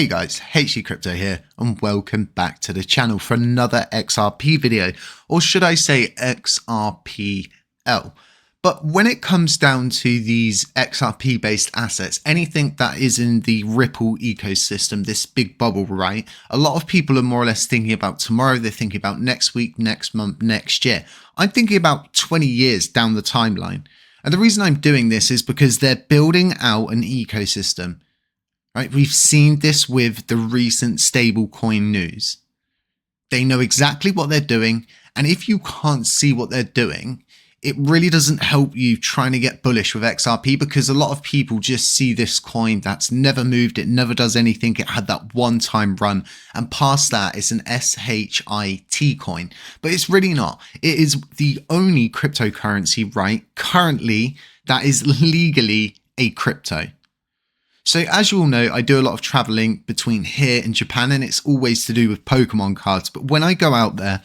Hey guys, HappyCattyCrypto here and welcome back to the channel for another XRP video, or should I say XRPL. But when it comes down to these XRP based assets, anything that is in the Ripple ecosystem, this big bubble, right? A lot of people are more or less thinking about tomorrow, they're thinking about next week, next month, next year. I'm thinking about 20 years down the timeline. And the reason I'm doing this is because they're building out an ecosystem. Right, we've seen this with the recent stablecoin news. They know exactly what they're doing, and if you can't see what they're doing, it really doesn't help you trying to get bullish with XRP, because a lot of people just see this coin that's never moved, it never does anything, it had that one-time run, and past that it's an SHIT coin. But it's really not. It is the only cryptocurrency, right, currently that is legally a crypto. So as you all know, I do a lot of traveling between here and Japan, and it's always to do with Pokemon cards. But when I go out there,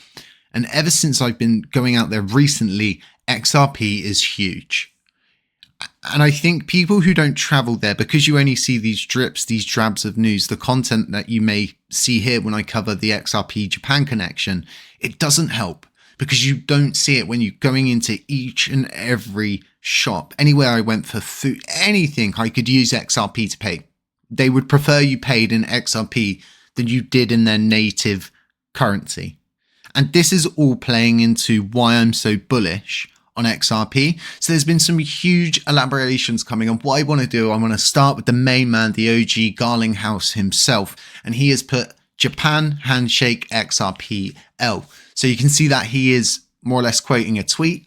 and ever since I've been going out there recently, XRP is huge. And I think people who don't travel there, because you only see these drips, these drabs of news, the content that you may see here when I cover the XRP Japan connection, it doesn't help, because you don't see it when you're going into each and every shop. Anywhere I went for food, anything, I could use XRP to pay. They would prefer you paid in XRP than you did in their native currency. And this is all playing into why I'm so bullish on XRP. So there's been some huge elaborations coming on. What I want to do, I want to start with the main man, the OG Garlinghouse himself. And he has put Japan handshake XRPL. So you can see that he is more or less quoting a tweet.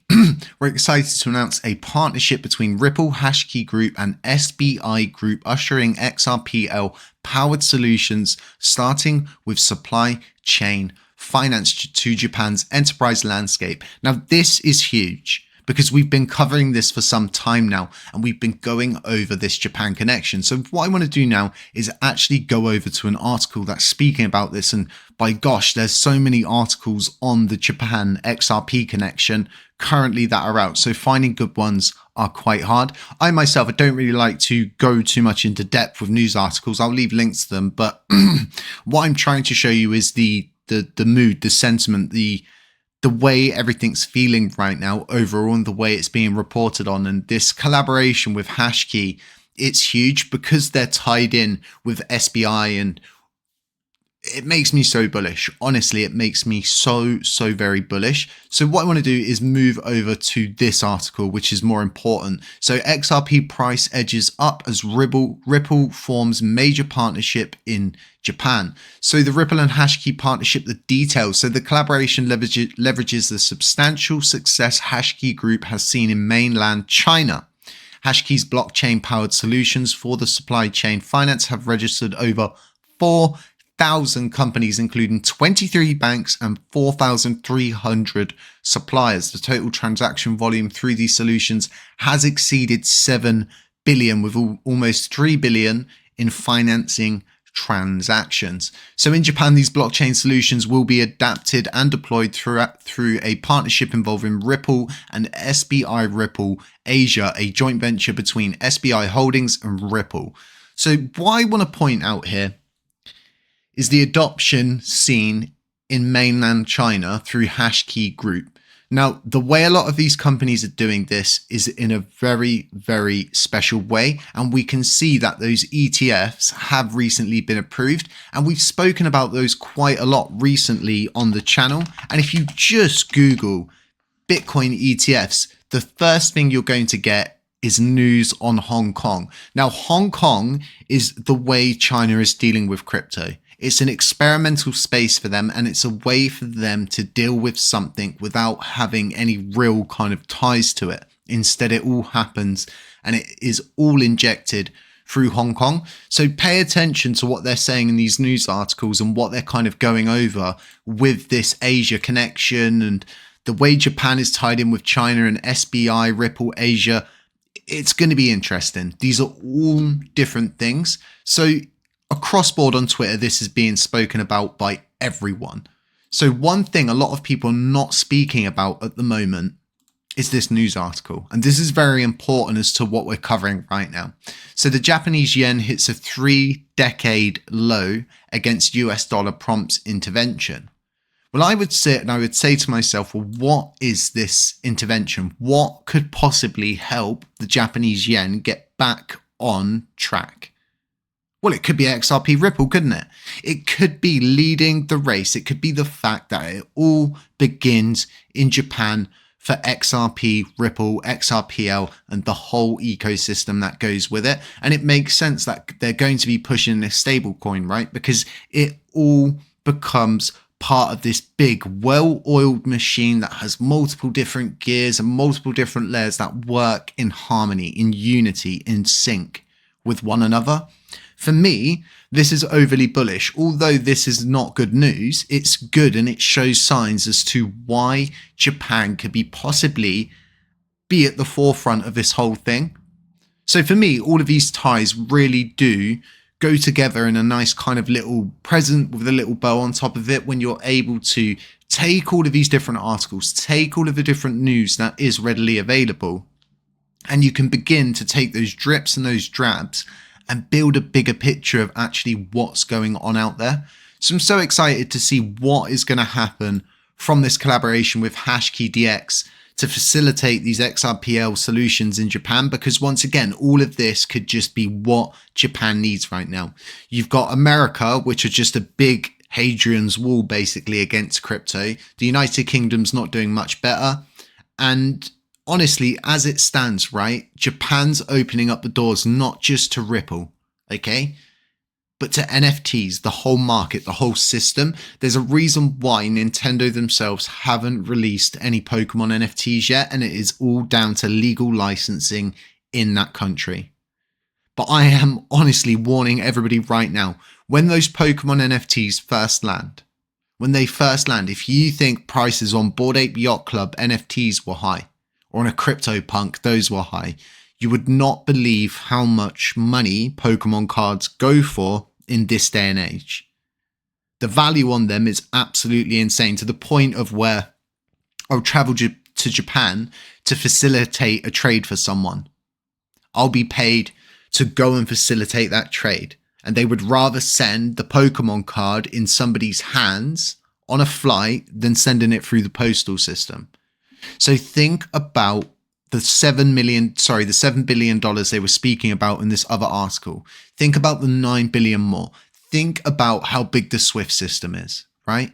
We're excited to announce a partnership between Ripple, HashKey Group and SBI Group, ushering XRPL powered solutions, starting with supply chain finance to Japan's enterprise landscape. Now, this is huge, because we've been covering this for some time now, and we've been going over this Japan connection. So what I want to do now is actually go over to an article that's speaking about this. And by gosh, there's so many articles on the Japan XRP connection currently that are out. So finding good ones are quite hard. I myself, I don't really like to go too much into depth with news articles. I'll leave links to them. But what I'm trying to show you is the mood, the sentiment, the way everything's feeling right now overall, and the way it's being reported on. And this collaboration with HashKey, it's huge because they're tied in with SBI, and it makes me so bullish. Honestly, it makes me so very bullish. So what I want to do is move over to this article, which is more important. So XRP price edges up as Ripple forms major partnership in Japan. So the Ripple and HashKey partnership, the details. So the collaboration leverages the substantial success HashKey Group has seen in mainland China. HashKey's blockchain-powered solutions for the supply chain finance have registered over 4,000 companies, including 23 banks and 4,300 suppliers. The total transaction volume through these solutions has exceeded 7 billion, with almost 3 billion in financing transactions. So in Japan, these blockchain solutions will be adapted and deployed through a partnership involving Ripple and SBI Ripple Asia, a joint venture between SBI Holdings and Ripple. So what I want to point out here is the adoption seen in mainland China through HashKey Group. Now, the way a lot of these companies are doing this is in a very special way. And we can see that those ETFs have recently been approved. And we've spoken about those quite a lot recently on the channel. And if you just Google Bitcoin ETFs, the first thing you're going to get is news on Hong Kong. Now, Hong Kong is the way China is dealing with crypto. It's an experimental space for them, and it's a way for them to deal with something without having any real kind of ties to it. Instead, it all happens and it is all injected through Hong Kong. So pay attention to what they're saying in these news articles and what they're kind of going over with this Asia connection and the way Japan is tied in with China and SBI, Ripple, Asia. It's going to be interesting. These are all different things. So across board on Twitter, this is being spoken about by everyone. So one thing a lot of people are not speaking about at the moment is this news article. And this is very important as to what we're covering right now. So the Japanese yen hits a 3-decade low against US dollar prompts intervention. Well, I would sit and I would say to myself, well, what is this intervention? What could possibly help the Japanese yen get back on track? Well, it could be XRP Ripple, couldn't it? It could be leading the race. It could be the fact that it all begins in Japan for XRP, Ripple, XRPL, and the whole ecosystem that goes with it. And it makes sense that they're going to be pushing this stable coin, right? Because it all becomes part of this big, well-oiled machine that has multiple different gears and multiple different layers that work in harmony, in unity, in sync with one another. For me, this is overly bullish. Although this is not good news, it's good and it shows signs as to why Japan could be possibly be at the forefront of this whole thing. So for me, all of these ties really do go together in a nice kind of little present with a little bow on top of it when you're able to take all of these different articles, take all of the different news that is readily available, and you can begin to take those drips and those drabs and build a bigger picture of actually what's going on out there. So I'm so excited to see what is going to happen from this collaboration with HashKeyDX to facilitate these XRPL solutions in Japan, because once again, all of this could just be what Japan needs right now. You've got America, which are just a big Hadrian's wall basically against crypto. The United Kingdom's not doing much better. And honestly, as it stands, right, Japan's opening up the doors not just to Ripple, okay, but to NFTs, the whole market, the whole system. There's a reason why Nintendo themselves haven't released any Pokemon NFTs yet, and it is all down to legal licensing in that country. But I am honestly warning everybody right now, when those Pokemon NFTs first land, if you think prices on Bored Ape Yacht Club NFTs were high, or on a CryptoPunk, those were high, you would not believe how much money Pokemon cards go for in this day and age. The value on them is absolutely insane, to the point of where I'll travel to Japan to facilitate a trade for someone. I'll be paid to go and facilitate that trade, and they would rather send the Pokemon card in somebody's hands on a flight than sending it through the postal system. So think about the $7 billion they were speaking about in this other article. Think about the 9 billion more. Think about how big the SWIFT system is, right?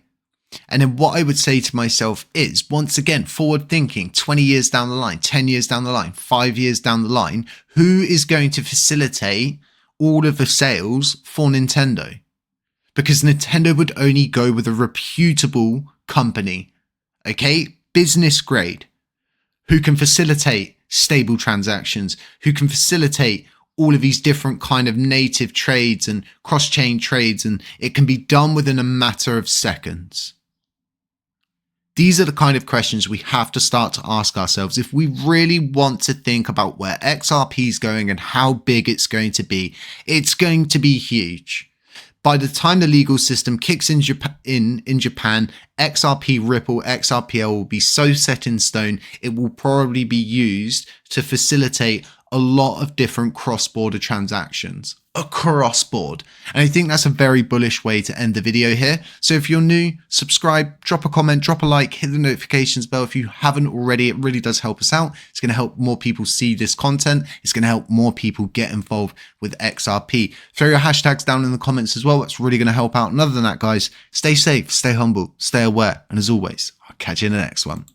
And then what I would say to myself is, once again, forward thinking, 20 years down the line, 10 years down the line, 5 years down the line, who is going to facilitate all of the sales for Nintendo? Because Nintendo would only go with a reputable company, okay? Business grade, who can facilitate stable transactions, who can facilitate all of these different kind of native trades and cross-chain trades, and it can be done within a matter of seconds. These are the kind of questions we have to start to ask ourselves if we really want to think about where XRP is going and how big it's going to be. It's going to be huge. By the time the legal system kicks in Japan, XRP, Ripple, XRPL will be so set in stone, it will probably be used to facilitate a lot of different cross-border transactions across board. And I think that's a very bullish way to end the video here. So if you're new, subscribe, drop a comment, drop a like, hit the notifications bell if you haven't already. It really does help us out. It's going to help more people see this content. It's going to help more people get involved with XRP. Throw your hashtags down in the comments as well. That's really going to help out. And other than that, guys, stay safe, stay humble, stay aware. And as always, I'll catch you in the next one.